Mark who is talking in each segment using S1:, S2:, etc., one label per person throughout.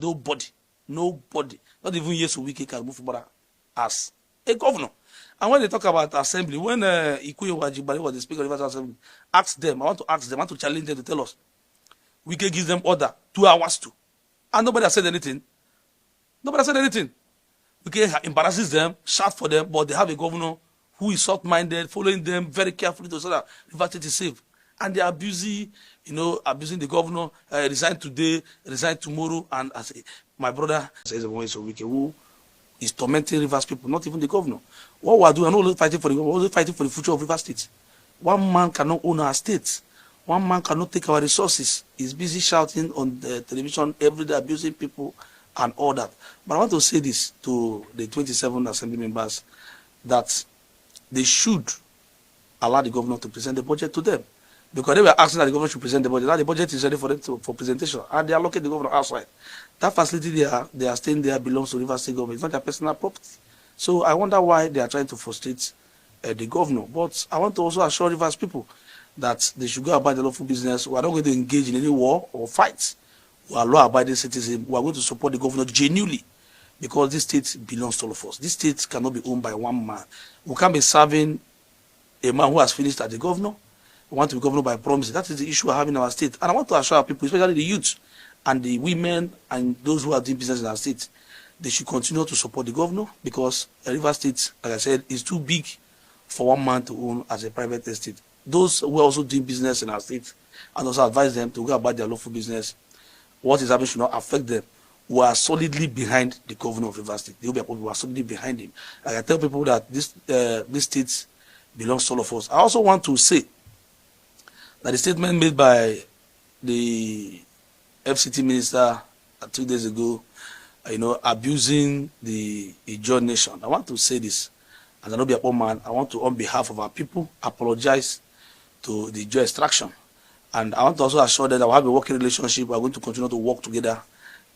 S1: Nobody, not even Nyesom Wike can remove Fubara as a governor. And when they talk about assembly, when Ikwerre was the speaker of the Rivers Assembly, I want to challenge them to tell us. Wike gives them order 2 hours to. And nobody has said anything. Wike embarrasses them, shout for them, but they have a governor who is soft-minded, following them very carefully to so that River State is safe. And they are abusing the governor, resign today, resign tomorrow. And as my brother says, Wike, who is tormenting Rivers people, not even the governor. What we are doing, we're not fighting for the government, we're fighting for the future of River State. One man cannot own our state. One man cannot take our resources. He's busy shouting on the television every day, abusing people and all that. But I want to say this to the 27 assembly members, that they should allow the governor to present the budget to them. Because they were asking that the governor should present the budget. Now the budget is ready for them for presentation. And they are locating the governor outside. That facility they are staying there belongs to River State government. It's not their personal property. So I wonder why they are trying to frustrate the governor. But I want to also assure Rivers people that they should go about the lawful business. We are not going to engage in any war or fights. We are law-abiding citizens. We are going to support the governor genuinely, because this state belongs to all of us. This state cannot be owned by one man. We can't be serving a man who has finished as the governor. We want to be governor by promise. That is the issue we have in our state. And I want to assure our people, especially the youth and the women and those who are doing business in our state, they should continue to support the governor, because River State, like I said, is too big for one man to own as a private estate. Those who are also doing business in our state, and also advise them to go about their lawful business, what is happening should not affect them. We are solidly behind the governor of River State. The Obi people are solidly behind him. Like I tell people that this state belongs to all of us. I also want to say that the statement made by the FCT minister 2 days ago, abusing the Ijaw nation. I want to say this as an Obi man. I want to, on behalf of our people, apologize to the Ijaw extraction. And I want to also assure them that we have a working relationship. We are going to continue to work together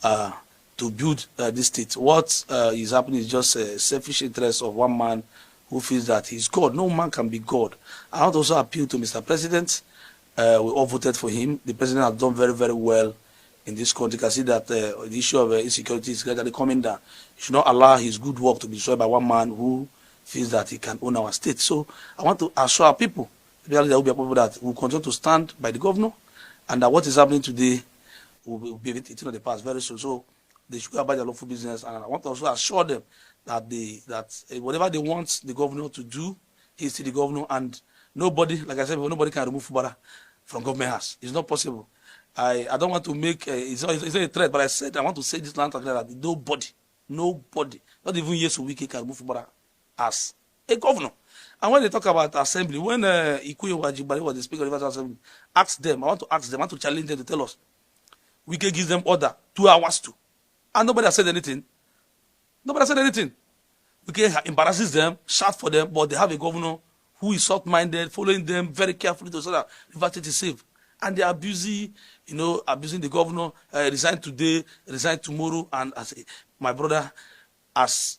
S1: to build this state. What is happening is just a selfish interest of one man who feels that he's God. No man can be God. I want to also appeal to Mr. President. We all voted for him. The president has done very, very well in this country. You can see that the issue of insecurity is gradually coming down. He should not allow his good work to be destroyed by one man who feels that he can own our state. So I want to assure our people, there will be people that will continue to stand by the governor, and that what is happening today will be a thing of the past very soon. So they should go about their lawful business, and I want to also assure them that whatever they want the governor to do, he's still the governor, and nobody, like I said, nobody can remove Fubara from government house. It's not possible. I don't want to make it's not a threat, but I want to say this land that nobody, not even Nyesom Wike can remove Fubara as a governor. And when they talk about assembly, when Ikwerre was the speaker of the Rivers Assembly, I want to challenge them to tell us. Wike gives them order 2 hours to. And nobody has said anything. Wike embarrasses them, shout for them, but they have a governor who is soft-minded, following them very carefully to so that River State is safe. And they are abusing the governor, resign today, resign tomorrow. And as my brother, as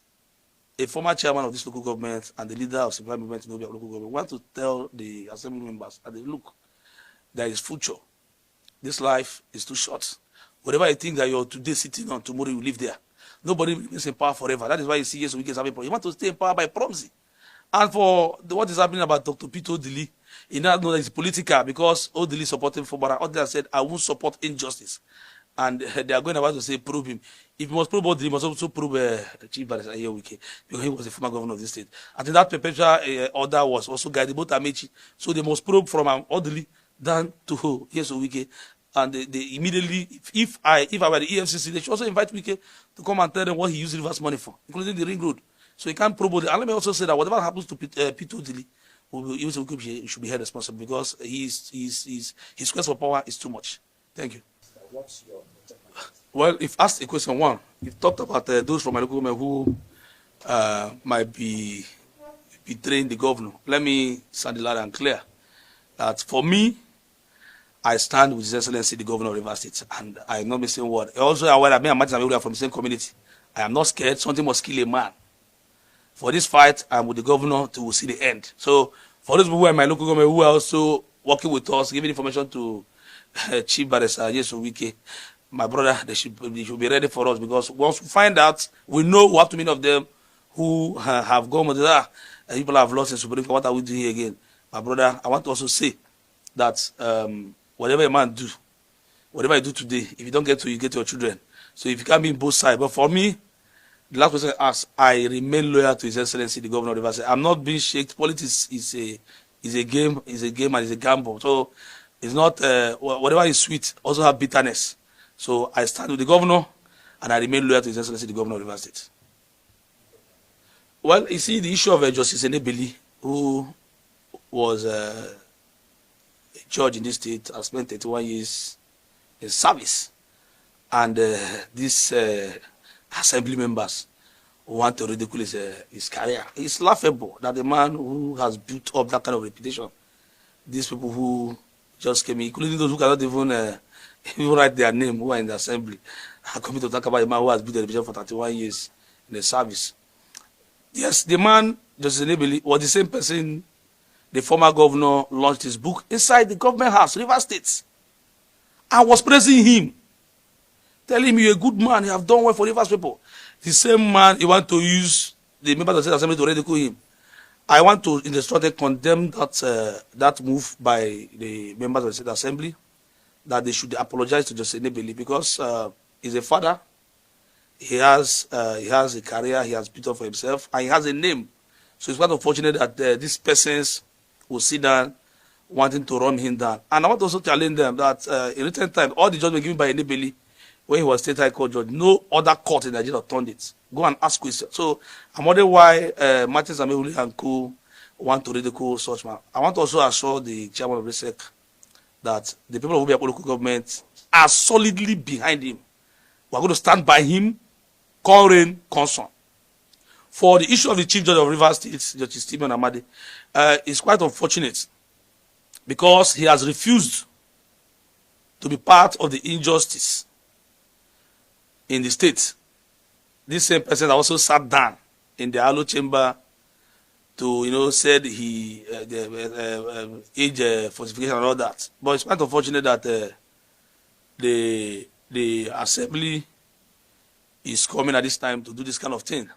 S1: a former chairman of this local government and the leader of Simplicityfor movement in Obi local government, want to tell the assembly members that look, there is future. This life is too short. Whatever you think that you're today sitting on, tomorrow you live there. Nobody remains in power forever. That is why you see Nyesom Wike is having power. You want to stay in power by proxy. And for what is happening about Dr. Peter Odili, he now knows that it's political, because Odili supporting Fubara. Odili said, I won't support injustice. And they are going about to say, probe him. If he must probe Odili, he must also probe Chief Barrister Wike, because he was the former governor of the state. I think that perpetual order was also guided both Amaewhule. So they must probe from Odili down to Nyesom Wike. And they immediately, if I were the EFCC, they should also invite Wike to come and tell them what he used Rivers money for, including the ring road. So he can't probe Odili. And let me also say that whatever happens to Peter Odili, he should be held responsible, because his quest for power is too much. Thank you.
S2: What's your
S1: Well, if asked a question one, you've talked about those from my local government who might be betraying the governor. Let me sound it loud and clear that for me, I stand with His Excellency the Governor of River State, and I am not missing word. Also aware that me and Martin are from the same community. I am not scared. Something must kill a man. For this fight, I'm with the governor to see the end. So for those people who are in my local government who are also working with us, giving information to Chief Barrister Nyesom Wike, my brother, they should be ready for us, because once we find out, we know what too many of them who have gone with that. People have lost in Supreme Court. What are we doing here again? My brother, I want to also say that whatever a man do, whatever you do today, if you don't get to, you get to your children. So if you can't be in both sides. But for me, the last person asked, I remain loyal to His Excellency, the Governor of Rivers State. I'm not being shaken. Politics is a game, and it's a gamble. So it's not whatever is sweet also have bitterness. So I stand with the governor, and I remain loyal to His Excellency, the Governor of Rivers State. Well, you see, the issue of Justice Enebeli, who was a judge in this state, has spent 31 years in service, and these assembly members want to ridicule his career. It's laughable that the man who has built up that kind of reputation, these people who just came in, including those who cannot even write their name, who are in the assembly, are coming to talk about a man who has built a reputation for 31 years in the service. Yes, the man, Justice Enebeli, was the same person the former governor launched his book inside the government house, Rivers State, and was praising him, telling him, you're a good man, you have done well for Rivers people. The same man, he want to use the members of the State Assembly to ridicule him. I want to, in the strongly condemn that move by the members of the State Assembly, that they should apologize to Justice Enebeli, because he's a father. He has a career, he has built up for himself, and he has a name. So it's quite unfortunate that these persons will sit down wanting to run him down. And I want to also challenge them that in recent time, all the judgment given by Enebeli when he was State High Court judge, no other court in Nigeria turned it. Go and ask questions. So I'm wondering why Martin Amaewhule and co want to ridicule such man. I want to also assure the chairman of RISEC that the people of Obiakpo local government are solidly behind him. We are going to stand by him, come rain, come sun. For the issue of the Chief Judge of Rivers State, Justice Stephen Amadi, is quite unfortunate, because he has refused to be part of the injustice in the state. This same person also sat down in the Alo chamber to, said he age falsification and all that. But it's quite unfortunate that the assembly is coming at this time to do this kind of thing.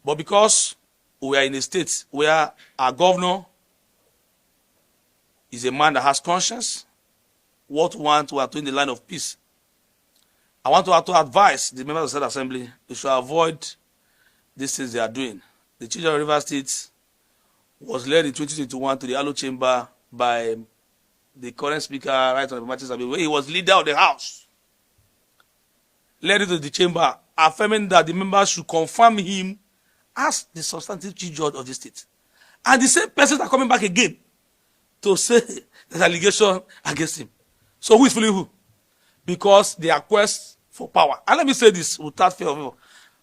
S1: But because we are in a state where our governor is a man that has conscience, what we want to in the line of peace, I want to advise the members of the State Assembly they should avoid these things they are doing. The Chief Judge of Rivers State was led in 2021 to the Alo chamber by the current speaker, Right Honorable Martin Amaewhule, where he was leader of the House. Led into the chamber, affirming that the members should confirm him as the substantive Chief Judge of the state. And the same persons are coming back again to say there's allegation against him. So who is fooling who? Because they are quest for power. And let me say this without fear of evil.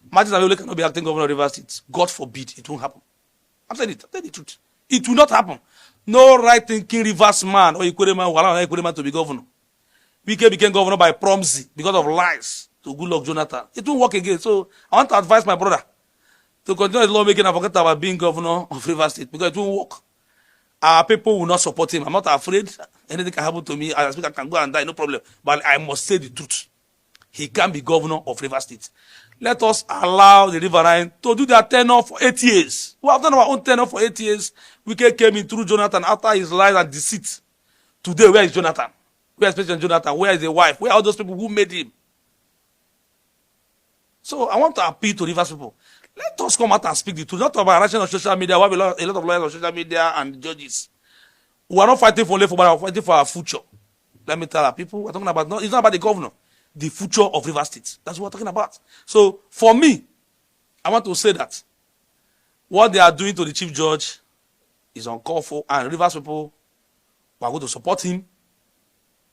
S1: Martin Amaewhule cannot be acting governor of Rivers State. God forbid, it won't happen. I'm saying it. I'm telling the truth. It will not happen. No right-thinking Rivers man or Ikwerre man will allow Ikwerre man to be governor. Wike became governor by proxy because of lies to Goodluck Jonathan. It won't work again. So I want to advise my brother to continue his lawmaking and forget about being governor of Rivers State, because it won't work. Our people will not support him. I'm not afraid anything can happen to me. As a speaker, I can go and die, no problem. But I must say the truth. He can be governor of Rivers State. Let us allow the Riverine to do their tenure for 8 years. We have done our own tenure for 8 years. Wike came in through Jonathan after his lies and deceit. Today, where is Jonathan? Where is President Jonathan? Where is the wife? Where are all those people who made him? So I want to appeal to Rivers people. Let us come out and speak the truth. Not about rationing on social media. We have a lot of lawyers on social media and judges. We are not fighting for labor, but we are fighting for our future. Let me tell our people, we're talking about, it's not about the governor, the future of Rivers State. That's what we're talking about. So for me, I want to say that what they are doing to the Chief Judge is uncalled for, and Rivers people are going to support him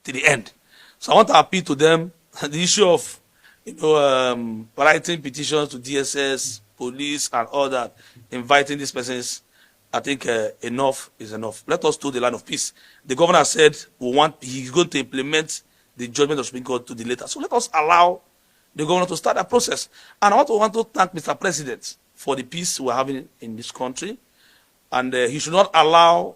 S1: to the end. So I want to appeal to them. The issue of writing petitions to DSS, police, and all that, inviting these persons, I think enough is enough. Let us do the line of peace. The governor said he's going to implement the judgment of Supreme Court to the letter. So let us allow the governor to start that process. And I want to thank Mr. President for the peace we're having in this country. And he should not allow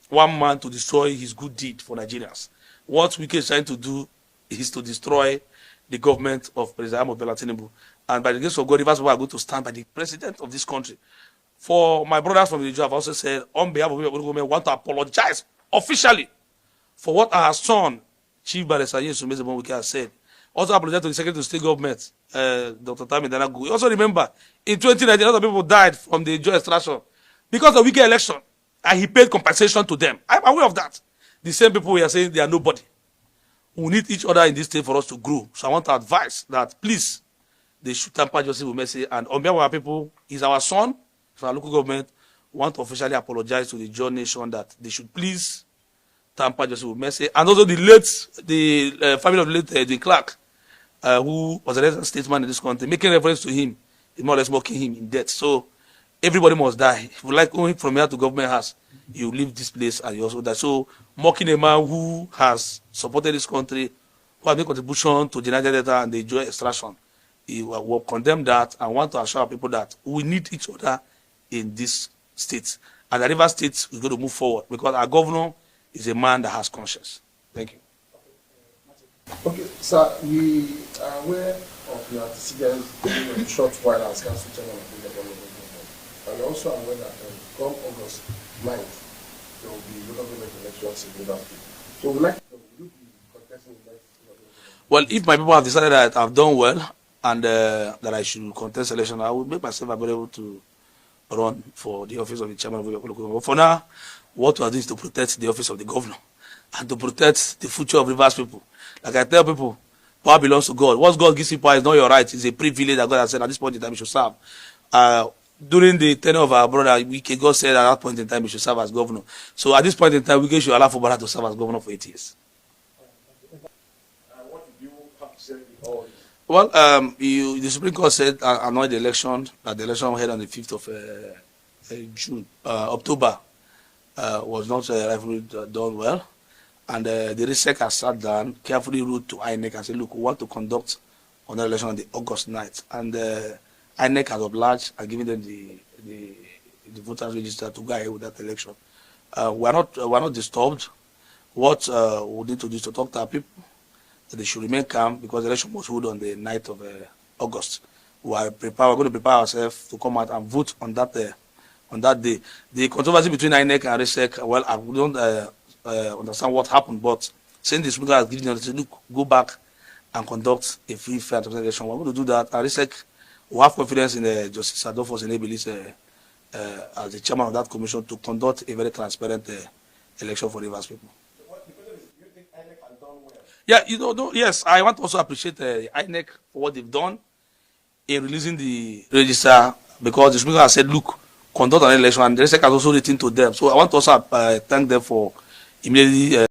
S1: one man to destroy his good deed for Nigerians. What Wike is trying to do is to destroy the government of President Amaewhule Tinubu. And by the grace of God, Rivers people are going to stand by the president of this country. For my brothers from the Jew, I've also said, on behalf of the government, I want to apologize officially for what our son, Chief Barrister Nyesom Wike, has said. Also apologize to the Secretary of State Government, Dr. Tami Danagu. Also remember, in 2019, a lot of people died from the Joe extraction because of Wike election, and he paid compensation to them. I'm aware of that. The same people we are saying they are nobody. We need each other in this state for us to grow. So I want to advise that please, they should tamper justice with mercy. And on behalf of our people, is our son, for our local government, want to officially apologize to the Joe nation that they should please tamper justice with mercy. And also the family of the late Edwin Clark, who was a resident statesman in this country, making reference to him, is more or less mocking him in death. So everybody must die. If you like going from here to government house, you leave this place and you also die. So mocking a man who has supported this country, who has made contribution to the Niger Delta and the Joe extraction, he will condemn that and want to assure people that we need each other in this state. And the River State is going to move forward because our governor is a man that has conscience. Thank you.
S2: Okay, sir, we are aware of your antecedents in a short while as council chairman of the government. And we're also aware that come August 9th, there will be local government elections in River State. So we'd like to know, will you be contesting the next local government?
S1: Well, if my people have decided that I've done well and that I should contest election, I will make myself available to run for the office of the chairman of the local government. But for now, what we are doing is to protect the office of the governor and to protect the future of Rivers people. Like I tell people, power belongs to God. What God gives you power is not your right. It's a privilege that God has said at this point in time you should serve. During the tenure of our brother Wike, God said at that point in time you should serve as governor. So at this point in time, Wike should allow Fubara to serve as governor for 8 years.
S2: What did you have to say with all this?
S1: Well, the Supreme Court said annulled the election, that the election held on the 5th of October was not rightfully done well. And the RISEC has sat down, carefully wrote to INEC and said, look, we want to conduct another election on the August 9th. And INEC has obliged and given them the voters register to go ahead with that election. We are not disturbed. What we need to do is to talk to our people that they should remain calm because the election was held on the 9th of August. We're going to prepare ourselves to come out and vote on that day. The controversy between INEC and RISEC, well, I don't understand what happened, but since the Speaker has given us to look, go back and conduct a free, fair election, we're going to do that. And RISEC will have confidence in Justice Adolphus Enebilis as the chairman of that commission to conduct a very transparent election for Rivers people.
S2: So the question is, do you think INEC has done well?
S1: Yeah, yes, I want to also appreciate INEC for what they've done in releasing the register because the Speaker has said, look, conduct an election, and the RISEC has also written to them. So I want to also thank them for immediately